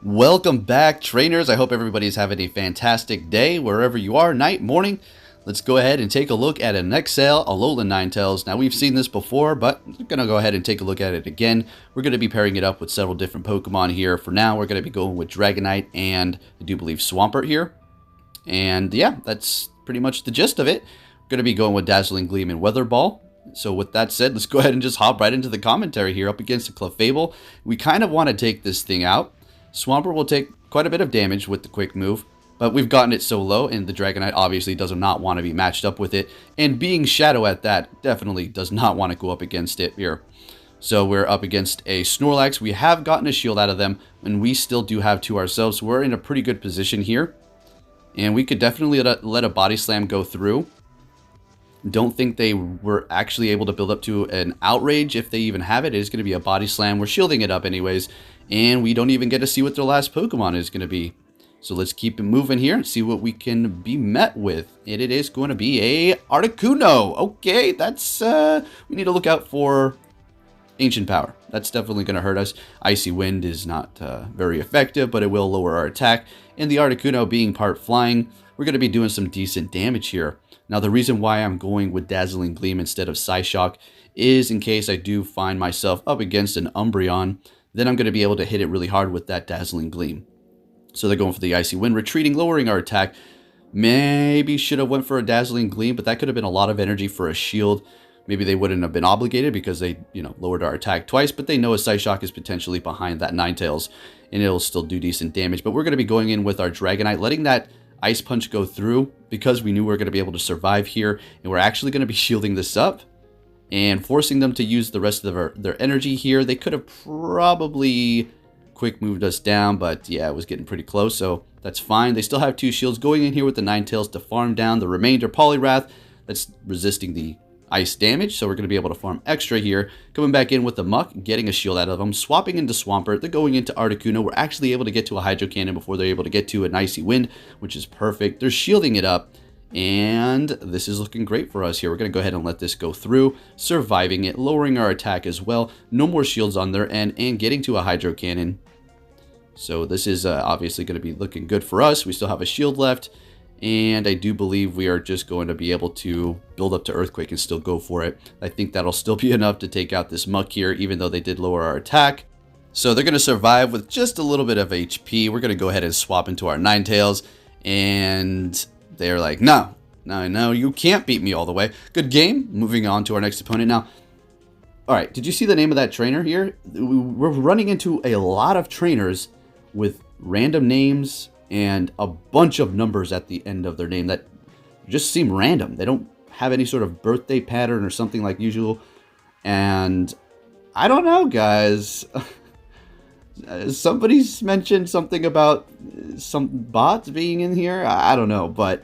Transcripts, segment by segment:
Welcome back, trainers. I hope everybody's having a fantastic day, wherever you are, night, morning. Let's go ahead and take a look at an XL Alolan Ninetales. Now, we've seen this before, but we're going to go ahead and take a look at it again. We're going to be pairing it up with several different Pokemon here. For now, we're going to be going with Dragonite and I do believe Swampert here. And yeah, that's pretty much the gist of it. We're going to be going with Dazzling Gleam and Weather Ball. So with that said, let's go ahead and just hop right into the commentary here up against the Clefable. We kind of want to take this thing out. Swampert will take quite a bit of damage with the quick move, but we've gotten it so low, and the Dragonite obviously does not want to be matched up with it. And being Shadow at that definitely does not want to go up against it here. So we're up against a Snorlax. We have gotten a shield out of them, and we still do have two ourselves. So we're in a pretty good position here. And we could definitely let a Body Slam go through. Don't think they were actually able to build up to an Outrage if they even have it. It is going to be a Body Slam. We're shielding it up anyways. And we don't even get to see what their last Pokemon is going to be. So let's keep it moving here and see what we can be met with. And it is going to be a Articuno. Okay, that's... we need to look out for Ancient Power. That's definitely going to hurt us. Icy Wind is not very effective, but it will lower our attack. And the Articuno being part flying, we're going to be doing some decent damage here. Now, the reason why I'm going with Dazzling Gleam instead of Psyshock is in case I do find myself up against an Umbreon, then I'm going to be able to hit it really hard with that Dazzling Gleam. So they're going for the Icy Wind, retreating, lowering our attack. Maybe should have went for a Dazzling Gleam, but that could have been a lot of energy for a shield. Maybe they wouldn't have been obligated because they, lowered our attack twice, but they know a Psyshock is potentially behind that Ninetales, and it'll still do decent damage. But we're going to be going in with our Dragonite, letting that Ice Punch go through because we knew we were going to be able to survive here, and we're actually going to be shielding this up and forcing them to use the rest of their energy here. They could have probably quick moved us down, but yeah, it was getting pretty close, so that's fine. They still have two shields going in here with the Ninetales to farm down the remainder Poliwrath that's resisting the ice damage, so we're going to be able to farm extra here. Coming back in with the Muck, getting a shield out of them, swapping into Swampert, they're going into Articuno. We're actually able to get to a Hydro Cannon before they're able to get to an Icy Wind, which is perfect. They're shielding it up, and this is looking great for us here. We're going to go ahead and let this go through, surviving it, lowering our attack as well. No more shields on their end, and getting to a Hydro Cannon. So this is obviously going to be looking good for us. We still have a shield left, and I do believe we are just going to be able to build up to Earthquake and still go for it. I think that'll still be enough to take out this Muck here, even though they did lower our attack. So they're going to survive with just a little bit of HP. We're going to go ahead and swap into our Ninetales, and they're like, no, you can't beat me all the way. Good game. Moving on to our next opponent now. All right, did you see the name of that trainer here? We're running into a lot of trainers with random names and a bunch of numbers at the end of their name that just seem random. They don't have any sort of birthday pattern or something like usual. And I don't know, guys. Somebody's mentioned something about some bots being in here. I don't know, but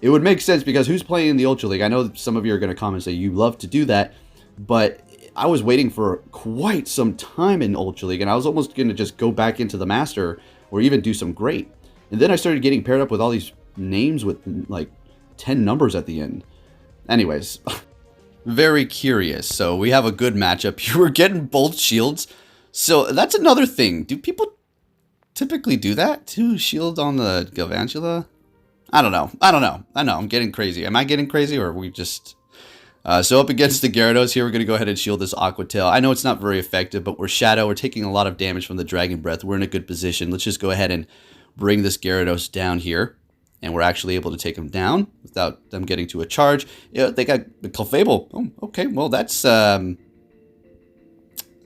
it would make sense because who's playing in the Ultra League? I know some of you are going to comment and say you love to do that, but I was waiting for quite some time in Ultra League, and I was almost going to just go back into the Master or even do some great. And then I started getting paired up with all these names with like 10 numbers at the end. Anyways, very curious. So we have a good matchup here. We're getting both shields. So that's another thing. Do people typically do that? Two shields on the Galvantula? I don't know. I know I'm getting crazy. Am I getting crazy, or are we just... So up against the Gyarados here, we're going to go ahead and shield this Aqua Tail. I know it's not very effective, but we're Shadow. We're taking a lot of damage from the Dragon Breath. We're in a good position. Let's just go ahead and bring this Gyarados down here. And we're actually able to take him down without them getting to a charge. Yeah, they got the Clefable. Oh, okay, well, that's...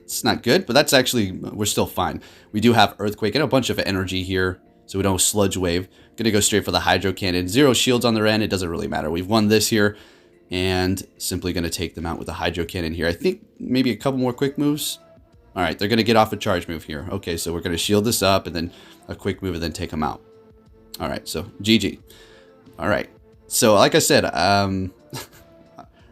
it's not good, but that's actually... We're still fine. We do have Earthquake and a bunch of energy here, so we don't Sludge Wave. Gonna go straight for the Hydro Cannon. 0 shields on their end. It doesn't really matter. We've won this here. And simply going to take them out with a Hydro Cannon here. I think maybe a couple more quick moves. All right, they're going to get off a charge move here. Okay, so we're going to shield this up and then a quick move and then take them out. All right, so GG. All right, so like I said, I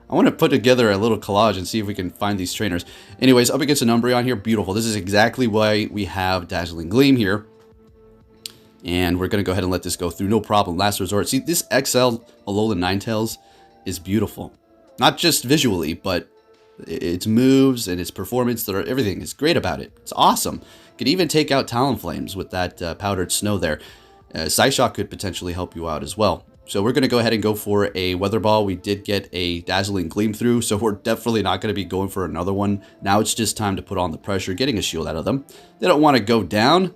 want to put together a little collage and see if we can find these trainers. Anyways, up against an Umbreon here. Beautiful. This is exactly why we have Dazzling Gleam here. And we're going to go ahead and let this go through. No problem. Last resort. See, this XL Alolan Ninetales is beautiful. Not just visually, but its moves and its performance, everything is great about it. It's awesome. Could even take out Talonflames with that powdered snow there. Psyshock could potentially help you out as well. So we're going to go ahead and go for a Weather Ball. We did get a Dazzling Gleam through, so we're definitely not going to be going for another one. Now it's just time to put on the pressure, getting a shield out of them. They don't want to go down.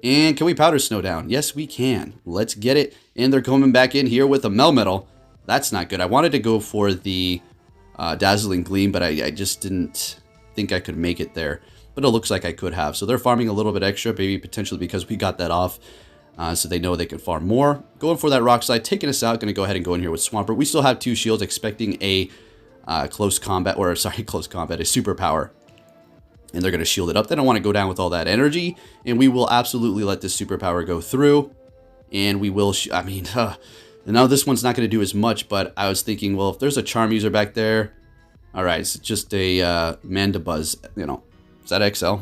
And can we Powder Snow down? Yes, we can. Let's get it. And they're coming back in here with a Melmetal. That's not good. I wanted to go for the Dazzling Gleam, but I just didn't think I could make it there. But it looks like I could have. So they're farming a little bit extra, maybe potentially because we got that off. So they know they can farm more. Going for that Rock Slide, taking us out. Going to go ahead and go in here with Swampert. We still have 2 shields, expecting a close combat, a superpower. And they're going to shield it up. They don't want to go down with all that energy. And we will absolutely let this superpower go through. And we will, now this one's not going to do as much, but I was thinking, well, if there's a Charm user back there, all right, it's just a Mandibuzz, is that XL?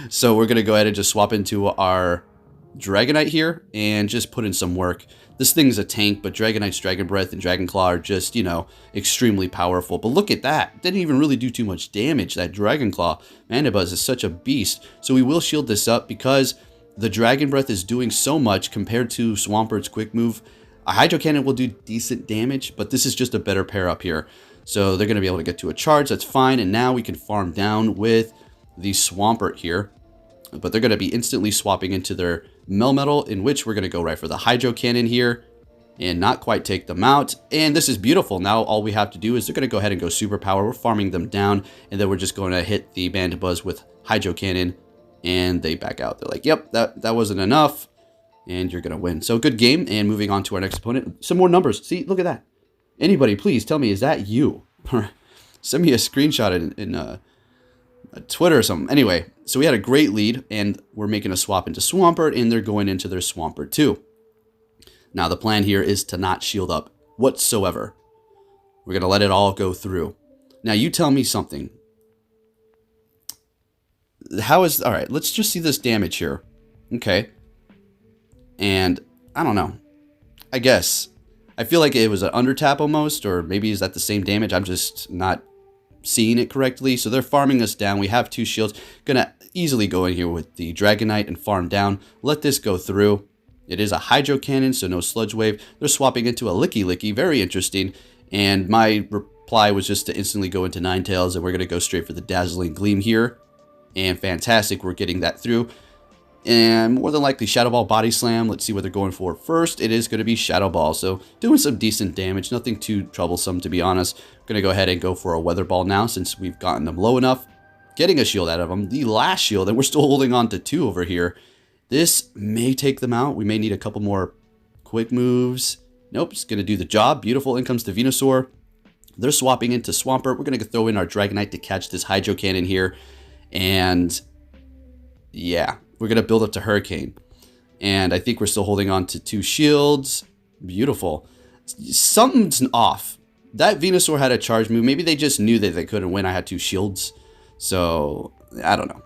So we're going to go ahead and just swap into our Dragonite here and just put in some work. This thing's a tank, but Dragonite's Dragon Breath and Dragon Claw are just, extremely powerful. But look at that. Didn't even really do too much damage. That Dragon Claw. Mandibuzz is such a beast. So we will shield this up because the Dragon Breath is doing so much compared to Swampert's Quick Move. A Hydro Cannon will do decent damage, but this is just a better pair up here. So they're going to be able to get to a charge. That's fine. And now we can farm down with the Swampert here. But they're going to be instantly swapping into their Melmetal, in which we're going to go right for the Hydro Cannon here and not quite take them out. And this is beautiful. Now all we have to do is they're going to go ahead and go Superpower. We're farming them down, and then we're just going to hit the Mandibuzz with Hydro Cannon, and they back out. They're like, yep, that wasn't enough, and you're going to win. So good game, and moving on to our next opponent. Some more numbers. See, look at that. Anybody, please tell me, is that you? Send me a screenshot in Twitter or something. Anyway, so we had a great lead, and we're making a swap into Swampert, and they're going into their Swampert too. Now, the plan here is to not shield up whatsoever. We're going to let it all go through. Now, you tell me something. All right, let's just see this damage here. Okay. And, I don't know. I guess. I feel like it was an under tap almost, or maybe is that the same damage? I'm just not seeing it correctly. So they're farming us down. We have 2 shields. Gonna easily go in here with the Dragonite and farm down. Let this go through. It is a Hydro Cannon, so no Sludge Wave. They're swapping into a Licky Licky. Very interesting. And my reply was just to instantly go into Ninetales, and we're going to go straight for the Dazzling Gleam here. And fantastic, we're getting that through. And more than likely Shadow Ball, Body Slam. Let's see what they're going for first. It is going to be Shadow Ball, so doing some decent damage. Nothing too troublesome, to be honest. Going to go ahead and go for a Weather Ball now, since we've gotten them low enough. Getting a shield out of them. The last shield, and we're still holding on to 2 over here. This may take them out. We may need a couple more quick moves. Nope, it's going to do the job. Beautiful. In comes the Venusaur. They're swapping into Swampert. We're going to throw in our Dragonite to catch this Hydro Cannon here. And yeah, we're going to build up to Hurricane. And I think we're still holding on to 2 shields. Beautiful. Something's off. That Venusaur had a charge move. Maybe they just knew that they couldn't win. I had 2 shields. So, I don't know.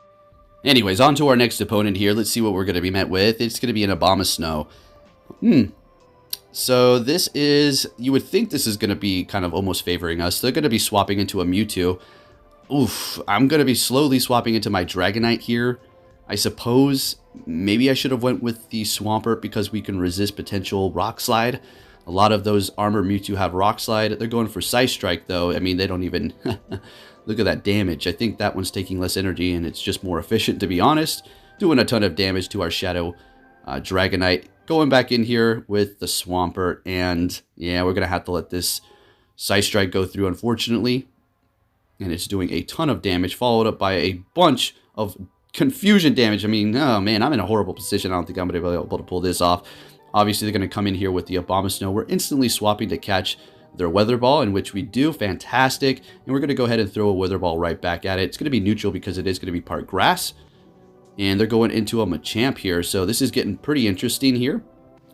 Anyways, on to our next opponent here. Let's see what we're going to be met with. It's going to be an Abomasnow. So this is, you would think this is going to be kind of almost favoring us. They're going to be swapping into a Mewtwo. Oof, I'm going to be slowly swapping into my Dragonite here. I suppose maybe I should have went with the Swampert because we can resist potential Rock Slide. A lot of those Armor Mewtwo have Rock Slide. They're going for Psy Strike though. I mean, they don't even... Look at that damage. I think that one's taking less energy and it's just more efficient, to be honest. Doing a ton of damage to our Shadow Dragonite. Going back in here with the Swampert. And yeah, we're going to have to let this Psy Strike go through, unfortunately. And it's doing a ton of damage, followed up by a bunch of confusion damage. I mean, oh man, I'm in a horrible position. I don't think I'm going to be able to pull this off. Obviously, they're going to come in here with the Abomasnow. We're instantly swapping to catch their Weather Ball, in which we do. Fantastic. And we're going to go ahead and throw a Weather Ball right back at it. It's going to be neutral because it is going to be part grass. And they're going into a Machamp here. So this is getting pretty interesting here.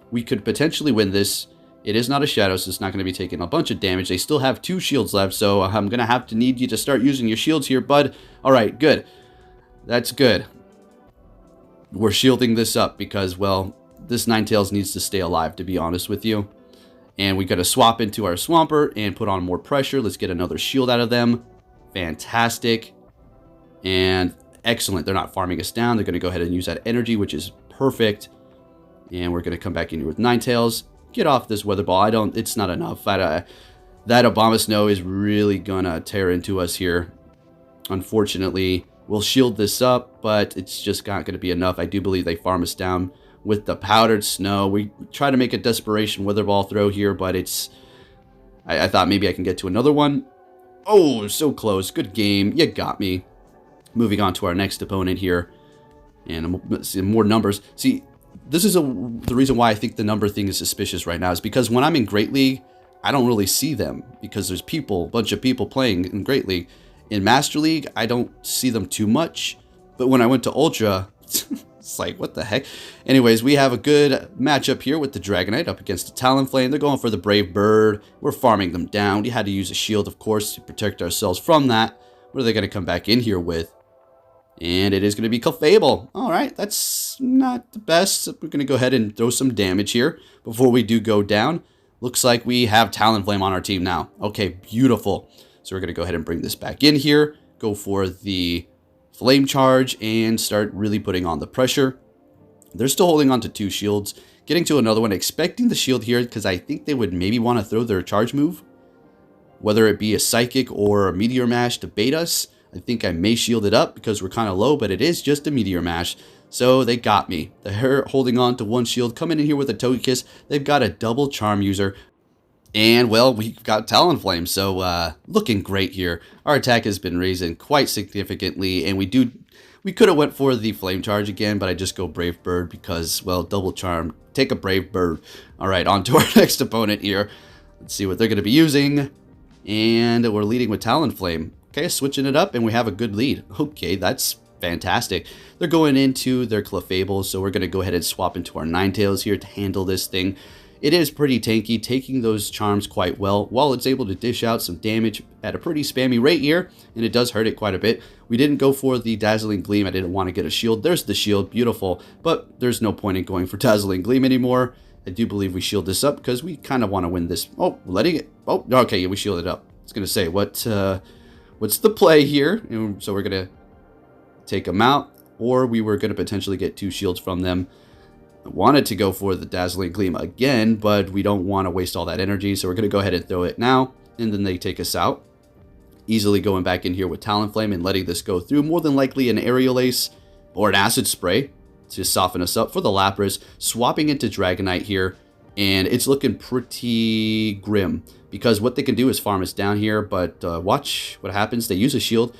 We could potentially win this. It is not a Shadow, so it's not going to be taking a bunch of damage. They still have 2 shields left, so I'm going to have to need you to start using your shields here, bud. All right, good. That's good. We're shielding this up because, well, this Ninetales needs to stay alive, to be honest with you. And we got to swap into our Swampert and put on more pressure. Let's get another shield out of them. Fantastic. And Excellent. They're not farming us down. They're going to go ahead and use that energy, which is perfect. And we're going to come back in here with Ninetales. Get off this weather ball. It's not enough. That Obama Snow is really going to tear into us here. Unfortunately, we'll shield this up, but it's just not going to be enough. I do believe they farm us down with the powdered snow. We try to make a desperation weather ball throw here, but it's... I thought maybe I can get to another one. Oh, so close. Good game. You got me. Moving on to our next opponent here. And more numbers. See, this is the reason why I think the number thing is suspicious right now. Is because when I'm in Great League, I don't really see them. Because there's a bunch of people playing in Great League. In Master League, I don't see them too much. But when I went to Ultra, it's like, what the heck? Anyways, we have a good matchup here with the Dragonite up against the Talonflame. They're going for the Brave Bird. We're farming them down. We had to use a shield, of course, to protect ourselves from that. What are they going to come back in here with? And it is going to be Clefable. All right, that's not the best. We're going to go ahead and throw some damage here before we do go down. Looks like we have Talonflame on our team now. Okay, beautiful. So we're going to go ahead and bring this back in here. Go for the Flame Charge and start really putting on the pressure. They're still holding on to 2 shields. Getting to another one, expecting the shield here because I think they would maybe want to throw their charge move. Whether it be a Psychic or a Meteor Mash to bait us. I think I may shield it up because we're kind of low, but it is just a Meteor Mash. So they got me. They're holding on to 1 shield. Coming in here with a Togekiss. They've got a double Charm User. And, well, we've got Talonflame, so looking great here. Our attack has been raising quite significantly, and we could have went for the Flame Charge again, but I just go Brave Bird because, well, double Charm. Take a Brave Bird. All right, on to our next opponent here. Let's see what they're going to be using. And we're leading with Talonflame. Okay, switching it up, and we have a good lead. Okay, that's fantastic. They're going into their Clefable, so we're going to go ahead and swap into our Ninetales here to handle this thing. It is pretty tanky, taking those charms quite well, while it's able to dish out some damage at a pretty spammy rate here, and it does hurt it quite a bit. We didn't go for the Dazzling Gleam. I didn't want to get a shield. There's the shield, beautiful, but there's no point in going for Dazzling Gleam anymore. I do believe we shield this up because we kind of want to win this. Oh, letting it. Oh, okay, yeah, we shielded up. I was going to say, what's the play here? And so we're going to take them out, or we were going to potentially get 2 shields from them. Wanted to go for the Dazzling Gleam again, but we don't want to waste all that energy, so we're going to go ahead and throw it now, and then they take us out. Easily going back in here with Talonflame and letting this go through. More than likely an Aerial Ace or an Acid Spray to soften us up for the Lapras. Swapping into Dragonite here, and it's looking pretty grim, because what they can do is farm us down here, but watch what happens. They use a shield.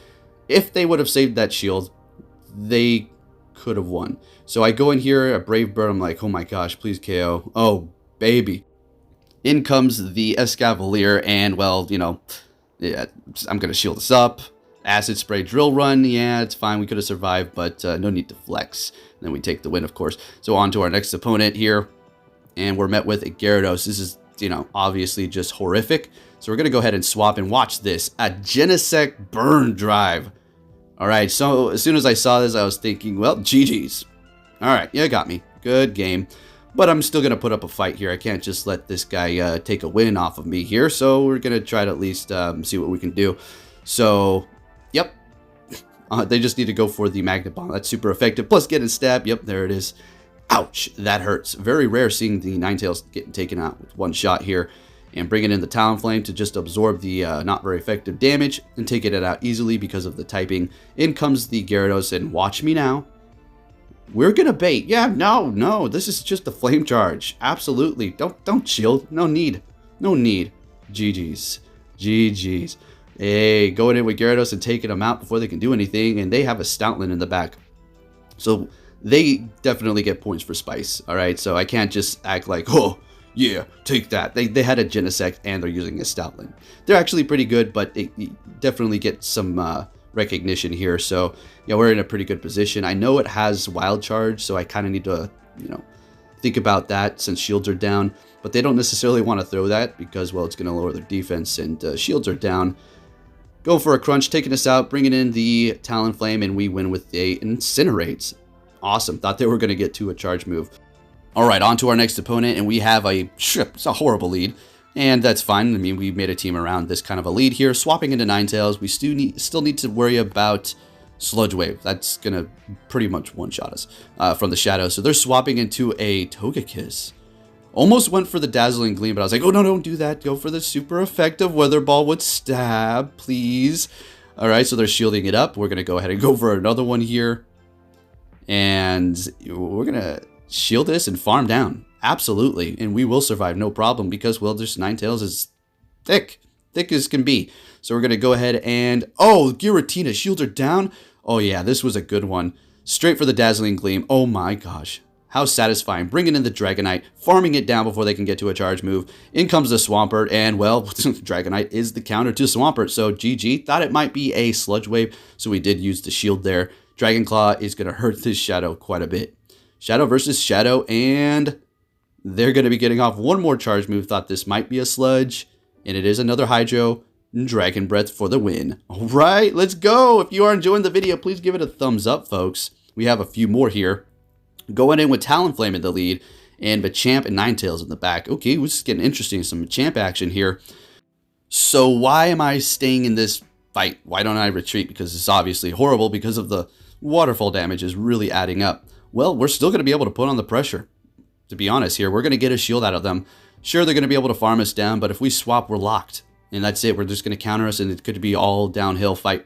If they would have saved that shield, they could have won. So I go in here, a Brave Bird, I'm like, oh my gosh, please KO. Oh, baby. In comes the Escavalier, and, well, you know, yeah, I'm going to shield this up. Acid Spray Drill Run, yeah, it's fine. We could have survived, but no need to flex. And then we take the win, of course. So on to our next opponent here, and we're met with a Gyarados. This is, you know, obviously just horrific. So we're going to go ahead and swap and watch this. A Genesect Burn Drive. All right, so as soon as I saw this, I was thinking, well, GG's. All right, yeah, got me. Good game. But I'm still going to put up a fight here. I can't just let this guy take a win off of me here. So we're going to try to at least see what we can do. So, yep. They just need to go for the Magnet Bomb. That's super effective. Plus getting stabbed. Yep, there it is. Ouch, that hurts. Very rare seeing the Ninetales getting taken out with 1 shot here. And bringing in the Talonflame to just absorb the not very effective damage and taking it out easily because of the typing. In comes the Gyarados, and watch me now. We're gonna bait. Yeah, no, this is just a Flame Charge. Absolutely. Don't shield. No need. GG's. Hey, going in with Gyarados and taking them out before they can do anything, and they have a Stoutland in the back. So they definitely get points for Spice. Alright, so I can't just act like, oh, yeah, take that. They had a Genesect and they're using a Stoutland. They're actually pretty good, but they definitely get some recognition here. So, yeah, we're in a pretty good position. I know it has Wild Charge, so I kind of need to, you know, think about that since shields are down. But they don't necessarily want to throw that because, well, it's going to lower their defense, and shields are down. Going for a crunch, taking us out, bringing in the Talonflame, and we win with a Incinerate. Awesome. Thought they were going to get to a charge move. All right, on to our next opponent, and we have it's a horrible lead. And that's fine. I mean, we made a team around this kind of a lead here. Swapping into Ninetales, we still need to worry about Sludge Wave. That's going to pretty much one-shot us from the shadow. So they're swapping into a Togekiss. Almost went for the Dazzling Gleam, but I was like, oh, no, don't do that. Go for the super effective Weather Ball with Stab, please. All right, so they're shielding it up. We're going to go ahead and go for another one here. And we're going to shield this and farm down. Absolutely. And we will survive, no problem, because, well, this Ninetales is thick. Thick as can be. So we're going to go ahead and... Oh, Giratina, shield her down. Oh, yeah, this was a good one. Straight for the Dazzling Gleam. Oh, my gosh. How satisfying. Bringing in the Dragonite, farming it down before they can get to a charge move. In comes the Swampert, and, well, Dragonite is the counter to Swampert. So GG. Thought it might be a Sludge Wave, so we did use the shield there. Dragon Claw is going to hurt this Shadow quite a bit. Shadow versus Shadow, and they're going to be getting off one more charge move. Thought this might be a Sludge, and it is another Hydro. Dragon Breath for the win. All right, let's go. If you are enjoying the video, please give it a thumbs up, folks. We have a few more here. Going in with Talonflame in the lead, and Machamp and Ninetales in the back. Okay, this is getting interesting. Some Machamp action here. So why am I staying in this fight? Why don't I retreat? Because it's obviously horrible because of the waterfall damage is really adding up. Well, we're still going to be able to put on the pressure. To be honest here, we're going to get a shield out of them. Sure, they're going to be able to farm us down, but if we swap, we're locked. And that's it. We're just going to counter us, and it could be all downhill fight.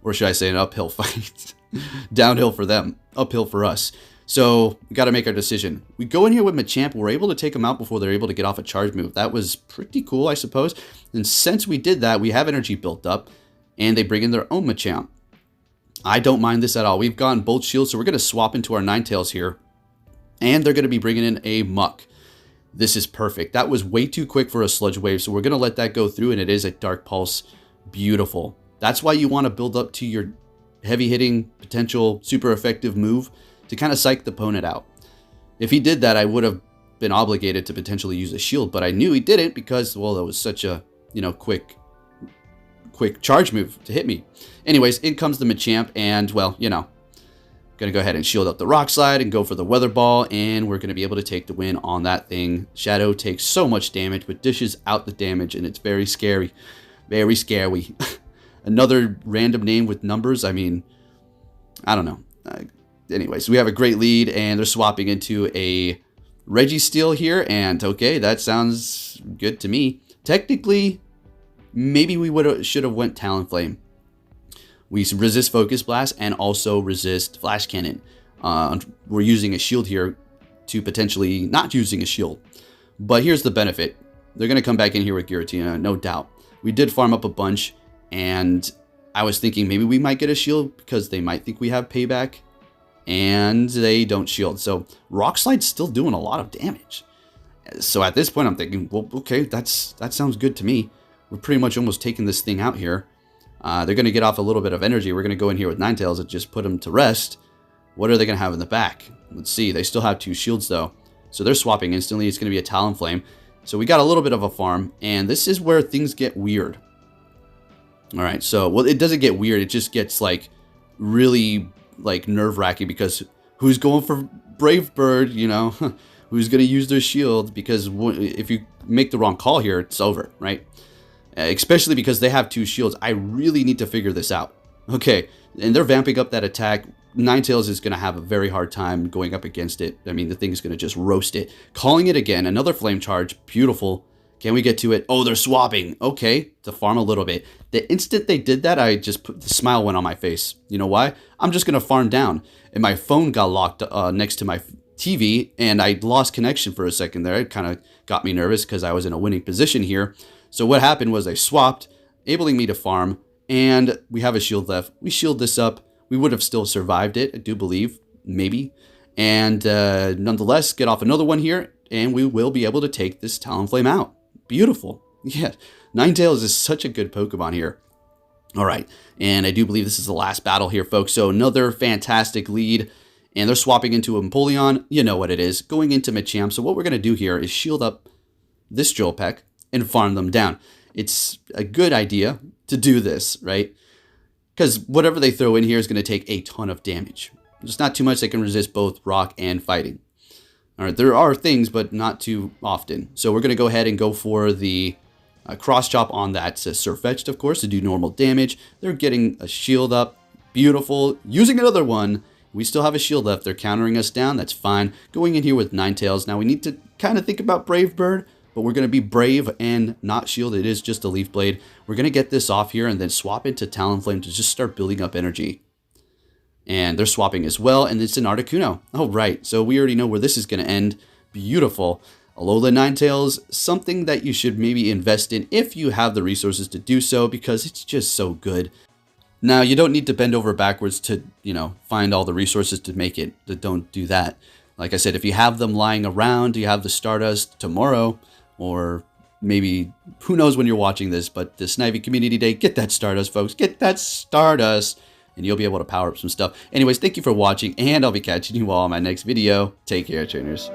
Or should I say an uphill fight? Downhill for them, uphill for us. So we got to make our decision. We go in here with Machamp. We're able to take them out before they're able to get off a charge move. That was pretty cool, I suppose. And since we did that, we have energy built up, and they bring in their own Machamp. I don't mind this at all. We've gotten both shields, so we're going to swap into our Ninetales here. And they're going to be bringing in a Muck. This is perfect. That was way too quick for a Sludge Wave, so we're going to let that go through, and it is a Dark Pulse. Beautiful. That's why you want to build up to your heavy-hitting, potential, super effective move to kind of psych the opponent out. If he did that, I would have been obligated to potentially use a shield, but I knew he didn't because, well, that was such a, quick charge move to hit me. Anyways, in comes the Machamp, and, well, going to go ahead and shield up the Rock Slide and go for the Weather Ball, and we're going to be able to take the win on that thing. Shadow takes so much damage, but dishes out the damage, and it's very scary. Very scary. Another random name with numbers. I mean, I don't know. Anyways, we have a great lead, and they're swapping into a Registeel here, and okay, that sounds good to me. Technically, maybe we should have went Talonflame. We resist Focus Blast and also resist Flash Cannon. We're using a shield here to potentially not using a shield. But here's the benefit. They're going to come back in here with Giratina, no doubt. We did farm up a bunch, and I was thinking maybe we might get a shield because they might think we have payback, and they don't shield. So Rock Slide's still doing a lot of damage. So at this point, I'm thinking, well, okay, that sounds good to me. We're pretty much almost taking this thing out here. They're going to get off a little bit of energy. We're going to go in here with Ninetales and just put them to rest. What are they going to have in the back? Let's see. They still have 2 shields, though. So they're swapping instantly. It's going to be a Talonflame. So we got a little bit of a farm. And this is where things get weird. All right. So, well, it doesn't get weird. It just gets, really, nerve-wracking because who's going for Brave Bird, Who's going to use their shield? Because if you make the wrong call here, it's over, right? Especially because they have 2 shields. I really need to figure this out. Okay, and they're vamping up that attack. Ninetales is going to have a very hard time going up against it. I mean, the thing is going to just roast it. Calling it again. Another Flame Charge. Beautiful. Can we get to it? Oh, they're swapping. Okay, to farm a little bit. The instant they did that, the smile went on my face. You know why? I'm just going to farm down. And my phone got locked next to my TV, and I lost connection for a second there. It kind of got me nervous because I was in a winning position here. So what happened was they swapped, enabling me to farm, and we have a shield left. We shield this up. We would have still survived it, I do believe, maybe. And nonetheless, get off another one here, and we will be able to take this Talonflame out. Beautiful. Yeah, Ninetales is such a good Pokemon here. All right, and I do believe this is the last battle here, folks. So another fantastic lead, and they're swapping into a Empoleon. You know what it is, going into Machamp. So what we're going to do here is shield up this Jolpeck and farm them down. It's a good idea to do this, right? Because whatever they throw in here is going to take a ton of damage. There's not too much that can resist both rock and fighting. All right, there are things, but not too often. So we're going to go ahead and go for the cross chop on that Surfetched, of course, to do normal damage. They're getting a shield up. Beautiful. Using another one. We still have a shield left. They're countering us down. That's fine. Going in here with Ninetales. Now we need to kind of think about Brave Bird, but we're going to be brave and not shield. It is just a Leaf Blade. We're going to get this off here and then swap into Talonflame to just start building up energy. And they're swapping as well, and it's an Articuno. Oh, right. So we already know where this is going to end. Beautiful. Alolan Ninetales, something that you should maybe invest in if you have the resources to do so, because it's just so good. Now, you don't need to bend over backwards to, find all the resources to make it. Don't do that. Like I said, if you have them lying around, you have the Stardust tomorrow, or maybe, who knows when you're watching this, but the Snivy Community Day, get that Stardust, folks. Get that Stardust, and you'll be able to power up some stuff. Anyways, thank you for watching, and I'll be catching you all in my next video. Take care, trainers.